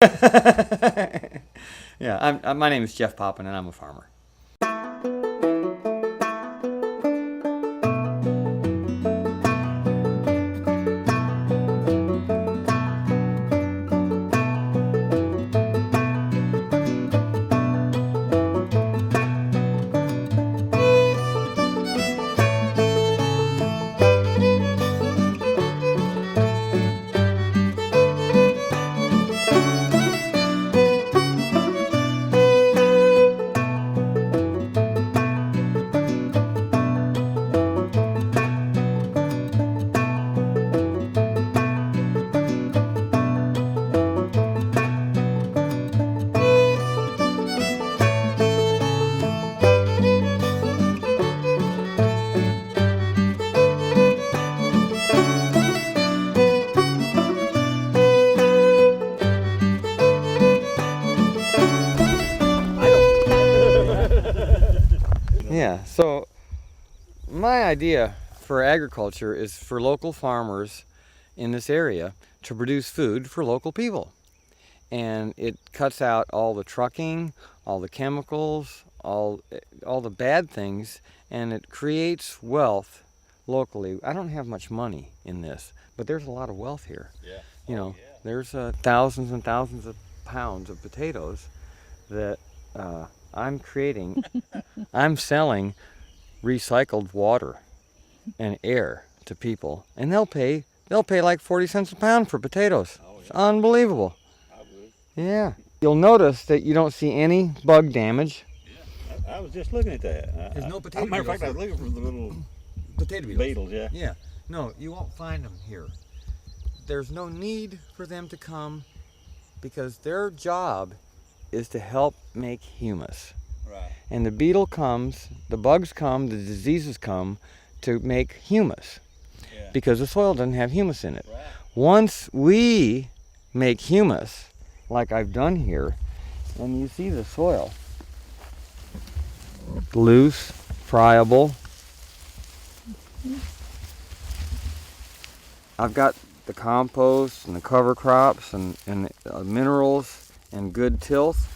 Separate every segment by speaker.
Speaker 1: Yeah, my name is Jeff Poppen, and I'm a farmer. Yeah, so my idea for agriculture is for local farmers in this area to produce food for local people. And it cuts out all the trucking, all the chemicals, all the bad things, and it creates wealth locally. I don't have much money in this, but there's a lot of wealth here.
Speaker 2: Yeah.
Speaker 1: You know, there's thousands and thousands of pounds of potatoes that I'm creating. I'm selling recycled water and air to people, and they'll pay like 40 cents a pound for potatoes.
Speaker 2: Oh,
Speaker 1: It's
Speaker 2: yeah.
Speaker 1: unbelievable.
Speaker 2: I would.
Speaker 1: Yeah. You'll notice that you don't see any bug damage.
Speaker 2: Yeah. I was just looking at that.
Speaker 1: There's no potato
Speaker 2: Matter of fact, I
Speaker 1: beetles.
Speaker 2: was looking for the little
Speaker 1: Potato
Speaker 2: beetles. Yeah.
Speaker 1: Yeah. No, you won't find them here. There's no need for them to come because their job is to help make humus.
Speaker 2: Right.
Speaker 1: And the beetle comes, the bugs come, the diseases come to make humus
Speaker 2: Yeah.
Speaker 1: because the soil doesn't have humus in it.
Speaker 2: Right.
Speaker 1: Once we make humus, like I've done here, and you see the soil, loose, friable. I've got the compost and the cover crops and minerals and good tilth.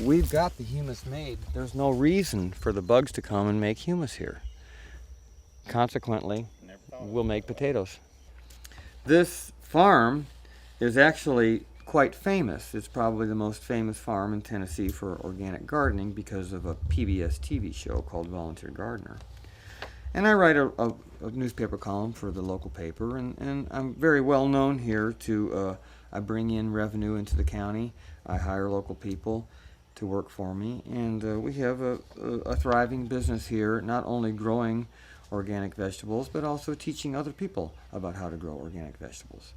Speaker 1: We've got the humus made. There's no reason for the bugs to come and make humus here. Consequently,
Speaker 2: Never thought of
Speaker 1: we'll
Speaker 2: it
Speaker 1: make
Speaker 2: that way.
Speaker 1: potatoes. This farm is actually quite famous. It's probably the most famous farm in Tennessee for organic gardening because of a PBS TV show called Volunteer Gardener. And I write a newspaper column for the local paper, and I'm very well known here to, I bring in revenue into the county, I hire local people to work for me, and we have a thriving business here, not only growing organic vegetables, but also teaching other people about how to grow organic vegetables.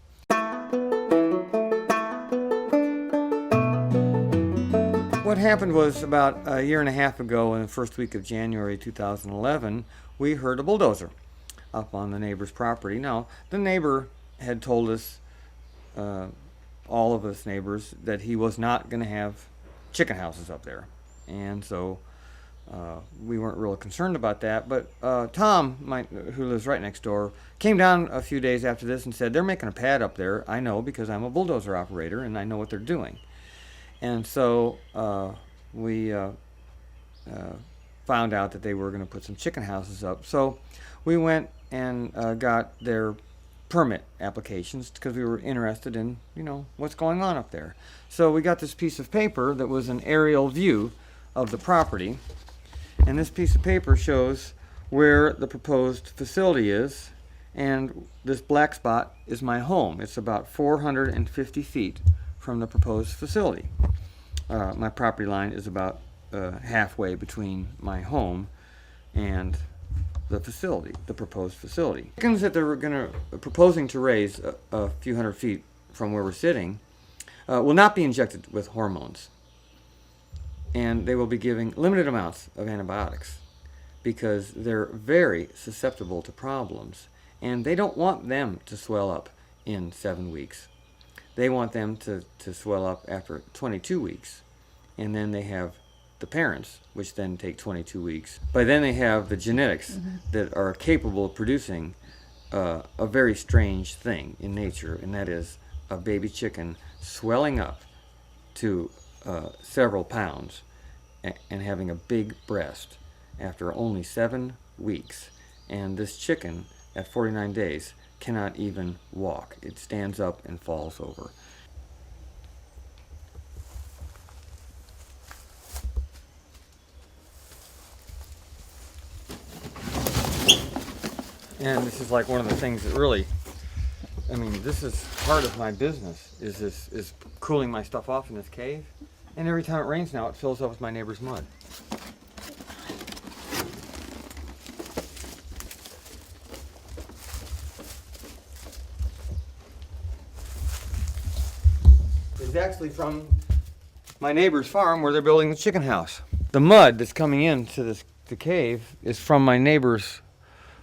Speaker 1: What happened was about a year and a half ago, in the first week of January 2011, we heard a bulldozer up on the neighbor's property. Now, the neighbor had told us, all of us neighbors, that he was not going to have chicken houses up there. And so we weren't real concerned about that. But Tom, who lives right next door, came down a few days after this and said, they're making a pad up there. I know because I'm a bulldozer operator and I know what they're doing. And so we found out that they were going to put some chicken houses up. So we went and got their permit applications because we were interested in, what's going on up there. So we got this piece of paper that was an aerial view of the property. And this piece of paper shows where the proposed facility is. And this black spot is my home. It's about 450 feet from the proposed facility. My property line is about halfway between my home and the facility, the proposed facility. Chickens that they're proposing to raise a few hundred feet from where we're sitting will not be injected with hormones, and they will be giving limited amounts of antibiotics because they're very susceptible to problems, and they don't want them to swell up in 7 weeks. They want them to swell up after 22 weeks, and then they have the parents, which then take 22 weeks. By then they have the genetics that are capable of producing a very strange thing in nature, and that is a baby chicken swelling up to several pounds and having a big breast after only 7 weeks. And this chicken at 49 days cannot even walk. It stands up and falls over. And this is like one of the things that really, I mean, this is part of my business, is cooling my stuff off in this cave. And every time it rains now, it fills up with my neighbor's mud. It's actually from my neighbor's farm where they're building the chicken house. The mud that's coming into the cave is from my neighbor's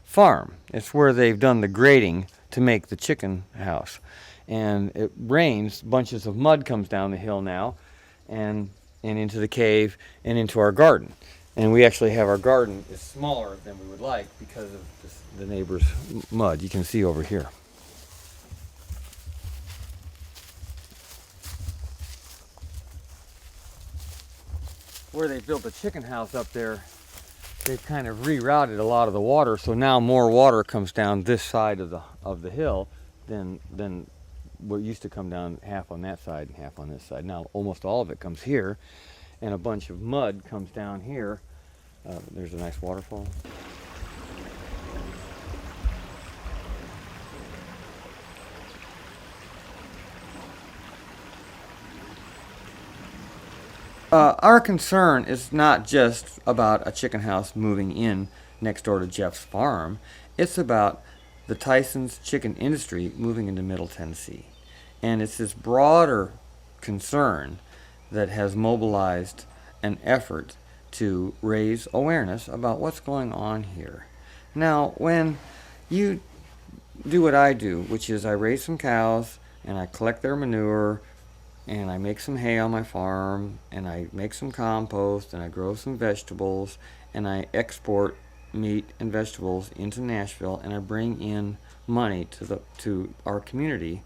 Speaker 1: farm. It's where they've done the grading to make the chicken house. And it rains, bunches of mud comes down the hill now and into the cave and into our garden. And we actually have our garden is smaller than we would like because of the neighbor's mud. You can see over here. Where they built the chicken house up there, they've kind of rerouted a lot of the water, so now more water comes down this side of the hill than what used to come down half on that side and half on this side. Now almost all of it comes here, and a bunch of mud comes down here. There's a nice waterfall. Our concern is not just about a chicken house moving in next door to Jeff's farm. It's about the Tyson's chicken industry moving into Middle Tennessee. And it's this broader concern that has mobilized an effort to raise awareness about what's going on here. Now, when you do what I do, which is I raise some cows and I collect their manure, and I make some hay on my farm, and I make some compost, and I grow some vegetables, and I export meat and vegetables into Nashville, and I bring in money to our community.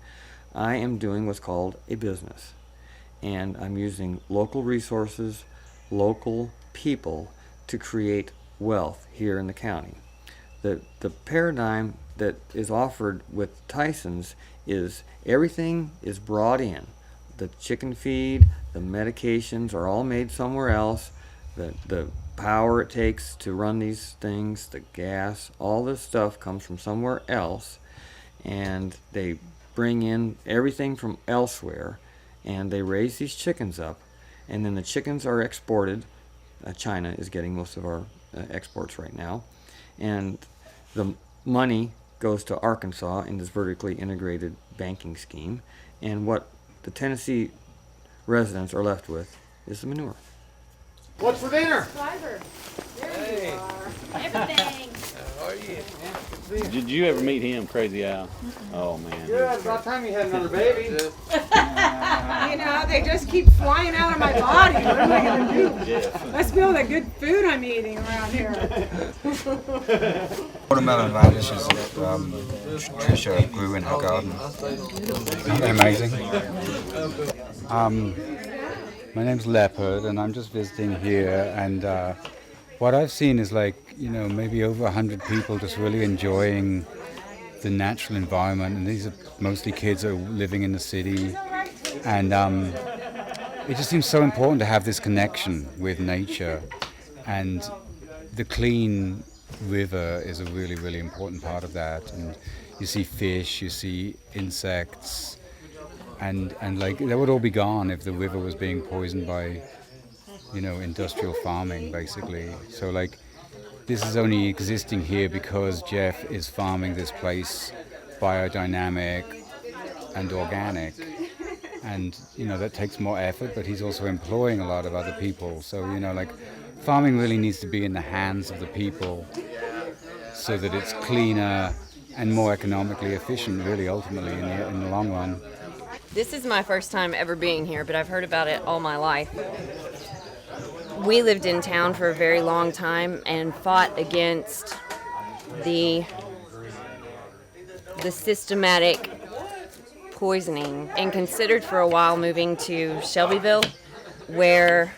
Speaker 1: I am doing what's called a business, and I'm using local resources, local people to create wealth here in the county. The paradigm that is offered with Tyson's is everything is brought in. The chicken feed, the medications are all made somewhere else. The power it takes to run these things, the gas, all this stuff comes from somewhere else. And they bring in everything from elsewhere. And they raise these chickens up. And then the chickens are exported. China is getting most of our exports right now. And the money goes to Arkansas in this vertically integrated banking scheme. And what the Tennessee residents are left with is the manure. What's for dinner?
Speaker 3: Driver. There you are. Everything.
Speaker 4: How are you?
Speaker 2: Did you ever meet him, Crazy Al? Oh man.
Speaker 1: Good, about time you had another baby.
Speaker 3: You know, they just keep flying out of my body. What am I going to do? Must be all the good food I'm eating around here.
Speaker 5: Watermelon radishes Tricia grew in her garden. Aren't they amazing? My name's Leopard, and I'm just visiting here. And what I've seen is maybe over 100 people just really enjoying the natural environment. And these are mostly kids that are living in the city. And it just seems so important to have this connection with nature. And the clean river is a really, really important part of that. And you see fish, you see insects, and that would all be gone if the river was being poisoned by, industrial farming, basically. So this is only existing here because Jeff is farming this place biodynamic and organic. And, that takes more effort, but he's also employing a lot of other people. So, farming really needs to be in the hands of the people so that it's cleaner and more economically efficient, really, ultimately, in the long run.
Speaker 6: This is my first time ever being here, but I've heard about it all my life. We lived in town for a very long time and fought against the systematic poisoning, and considered for a while moving to Shelbyville, where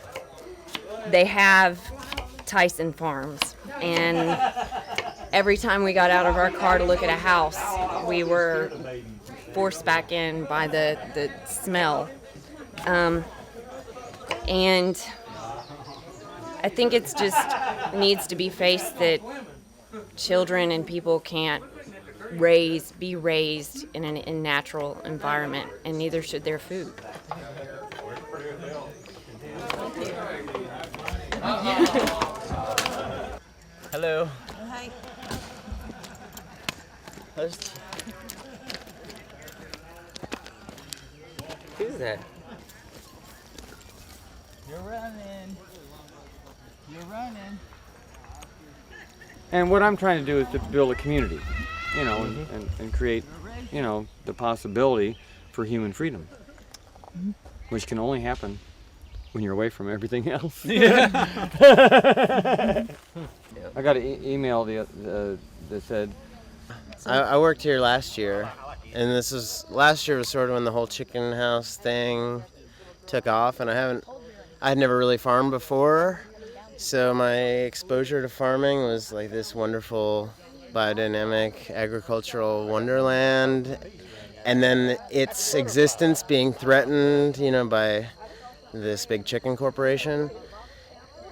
Speaker 6: they have Tyson farms. And every time we got out of our car to look at a house, we were forced back in by the smell. And I think it's just needs to be faced that children and people can't be raised in a natural environment, and neither should their food.
Speaker 7: Hello.
Speaker 8: Hi.
Speaker 7: Who's that? You're running. You're running.
Speaker 1: And what I'm trying to do is to build a community, you know, and create, you know, the possibility for human freedom, which can only happen when you're away from everything else. I got an email that said,
Speaker 9: I worked here last year, and last year was sort of when the whole chicken house thing took off, and I'd never really farmed before, so my exposure to farming was like this wonderful biodynamic agricultural wonderland, and then its existence being threatened, you know, by this big chicken corporation.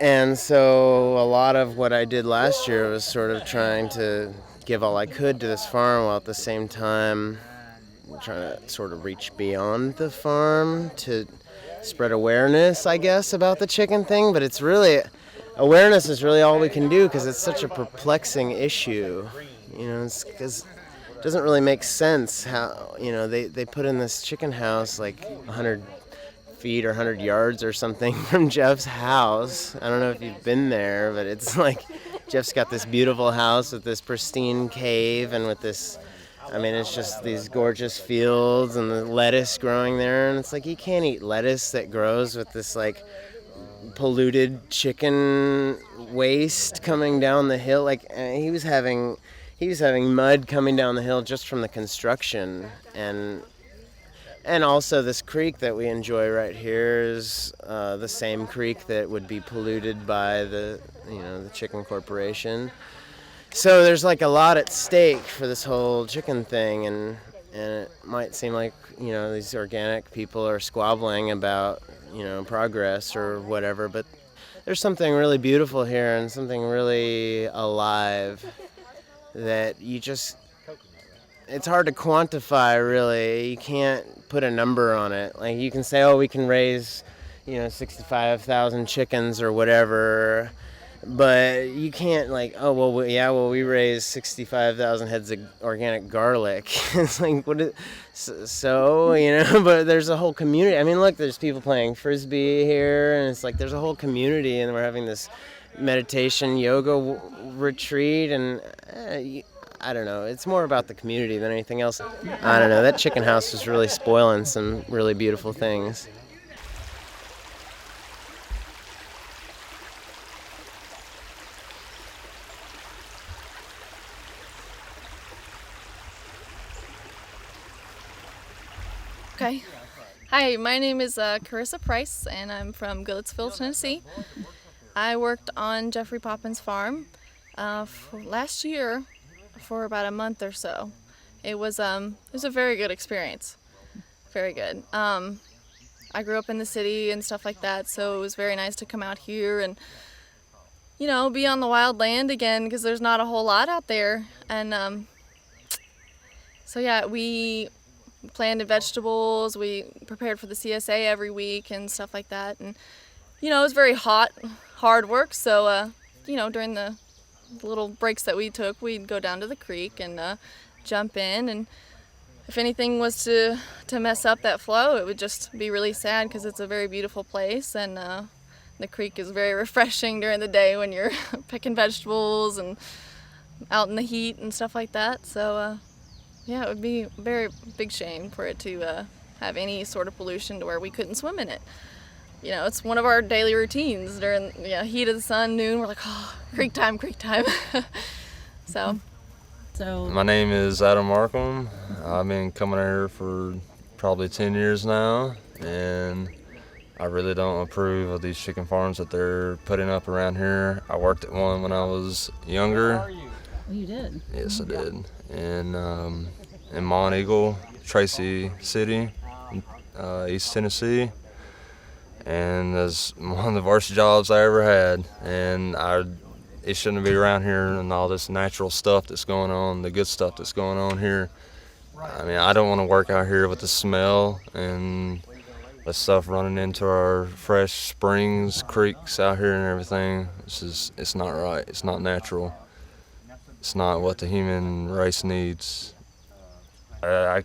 Speaker 9: And so a lot of what I did last year was sort of trying to give all I could to this farm, while at the same time trying to sort of reach beyond the farm to spread awareness, I guess, about the chicken thing. But awareness is really all we can do, because it's such a perplexing issue. You know, it's because it doesn't really make sense how, you know, they put in this chicken house like 100 feet or 100 yards or something from Jeff's house. I don't know if you've been there, but it's like Jeff's got this beautiful house with this pristine cave and with this, I mean, it's just these gorgeous fields and the lettuce growing there, and it's like you can't eat lettuce that grows with this like polluted chicken waste coming down the hill. Like he was having mud coming down the hill just from the construction, and also this creek that we enjoy right here is the same creek that would be polluted by the chicken corporation. So there's like a lot at stake for this whole chicken thing, and it might seem like, you know, these organic people are squabbling about, you know, progress or whatever, but there's something really beautiful here and something really alive that it's hard to quantify, really. You can't put a number on it. Like, you can say, oh, we can raise, you know, 65,000 chickens or whatever, but you can't, like, oh, well, we raise 65,000 heads of organic garlic. It's like, so, you know, but there's a whole community. I mean, look, there's people playing Frisbee here, and it's like there's a whole community, and we're having this meditation yoga retreat, and I don't know. It's more about the community than anything else. I don't know. That chicken house was really spoiling some really beautiful things.
Speaker 10: Okay. Hi, my name is Carissa Price, and I'm from Goodlettsville, Tennessee. I worked on Jeffrey Poppen's farm last year for about a month or so. It was a very good experience. Very good. I grew up in the city and stuff like that, so it was very nice to come out here and, you know, be on the wild land again, because there's not a whole lot out there. And so yeah, we planted vegetables, we prepared for the CSA every week and stuff like that. And, you know, it was very hard work, so, you know, during the little breaks that we took, we'd go down to the creek and jump in, and if anything was to mess up that flow, it would just be really sad, because it's a very beautiful place, and the creek is very refreshing during the day when you're picking vegetables and out in the heat and stuff like that. So yeah, it would be a very big shame for it to have any sort of pollution to where we couldn't swim in it. You know, it's one of our daily routines during the heat of the sun, noon. We're like, oh, creek time. So.
Speaker 11: My name is Adam Markham. I've been coming here for
Speaker 8: probably 10 years now, and I really don't approve of these chicken farms that they're putting up around here. I worked at one when I was younger.
Speaker 11: Oh, you did?
Speaker 8: Yes, I did. In Mont Eagle, Tracy City, East Tennessee. And that's one of the worst jobs I ever had. And it shouldn't be around here, and all this natural stuff that's going on, the good stuff that's going on here. I mean, I don't want to work out here with the smell and the stuff running into our fresh springs, creeks out here and everything. It's not right. It's not natural. It's not what the human race needs. I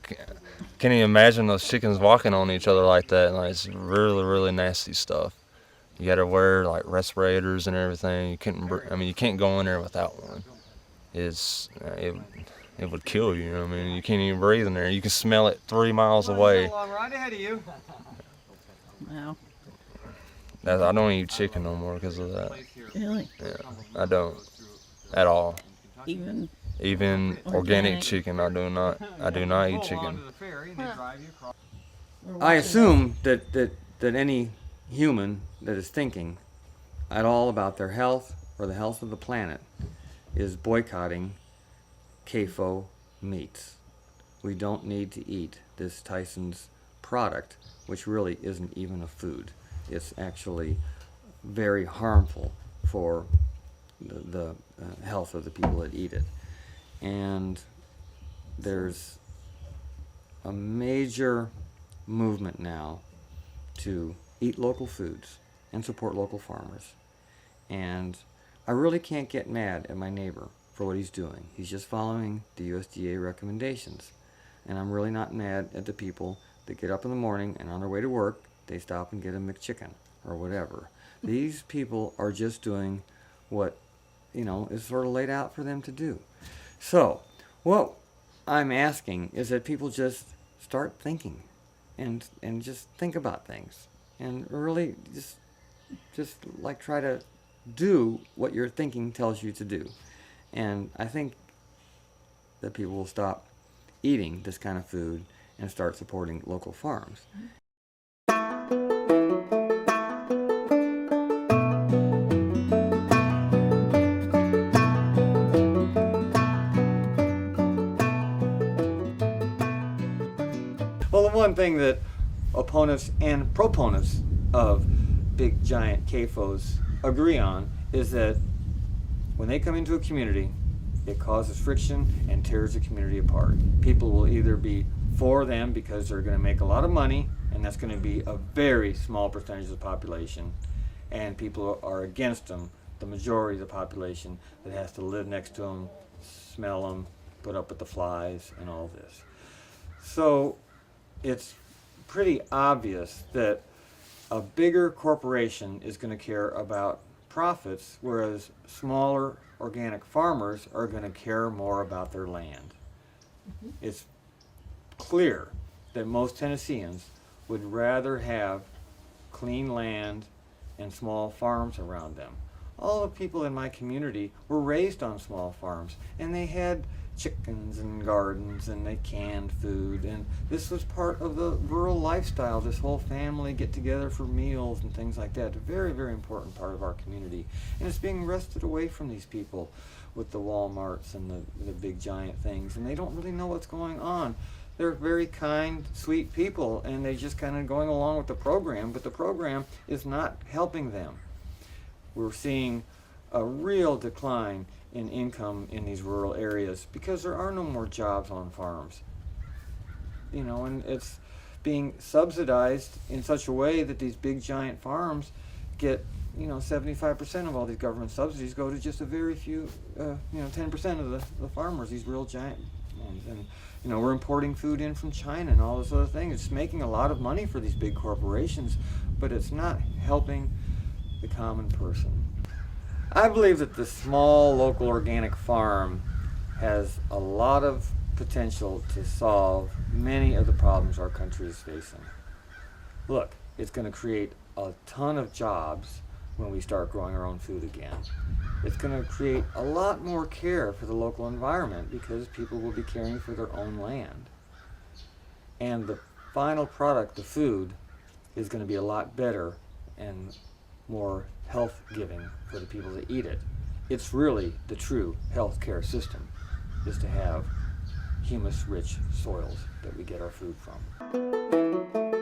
Speaker 8: can't even imagine those chickens walking on each other like that. Like, it's really, really nasty stuff. You got to wear like respirators and everything. You can't go in there without one. It would kill you. You know what I mean? You can't even breathe in there. You can smell it 3 miles away.
Speaker 1: Right ahead of you.
Speaker 11: Wow.
Speaker 8: I don't eat chicken no more because of that.
Speaker 11: Really?
Speaker 8: Yeah, I don't at all.
Speaker 11: Even
Speaker 8: organic chicken, I do not eat chicken.
Speaker 1: I assume that any human that is thinking at all about their health or the health of the planet is boycotting CAFO meats. We don't need to eat this Tyson's product, which really isn't even a food. It's actually very harmful for the health of the people that eat it. And there's a major movement now to eat local foods and support local farmers. And I really can't get mad at my neighbor for what he's doing. He's just following the USDA recommendations. And I'm really not mad at the people that get up in the morning and on their way to work, they stop and get a McChicken or whatever. These people are just doing what, is sort of laid out for them to do. So, what I'm asking is that people just start thinking and just think about things and really just like try to do what your thinking tells you to do. And I think that people will stop eating this kind of food and start supporting local farms. Well, the one thing that opponents and proponents of big giant CAFOs agree on is that when they come into a community, it causes friction and tears the community apart. People will either be for them because they're going to make a lot of money, and that's going to be a very small percentage of the population, and people are against them, the majority of the population that has to live next to them, smell them, put up with the flies and all this. So it's pretty obvious that a bigger corporation is going to care about profits, whereas smaller organic farmers are going to care more about their land. It's clear that most Tennesseans would rather have clean land and small farms around them. All the people in my community were raised on small farms, and they had chickens and gardens, and they canned food, and this was part of the rural lifestyle, this whole family get together for meals and things like that. A very, very important part of our community, and it's being wrested away from these people with the Walmarts and the big giant things, and they don't really know what's going on. They're very kind, sweet people, and they're just kind of going along with the program, but the program is not helping them. We're seeing a real decline in income in these rural areas because there are no more jobs on farms. And it's being subsidized in such a way that these big giant farms get, 75% of all these government subsidies go to just a very few, 10% of the farmers, these real giant ones. And, we're importing food in from China and all this other thing. It's making a lot of money for these big corporations, but it's not helping the common person. I believe that the small local organic farm has a lot of potential to solve many of the problems our country is facing. Look, it's going to create a ton of jobs when we start growing our own food again. It's going to create a lot more care for the local environment because people will be caring for their own land. And the final product, the food, is going to be a lot better and more health giving for the people that eat it. It's really the true healthcare system, is to have humus rich soils that we get our food from.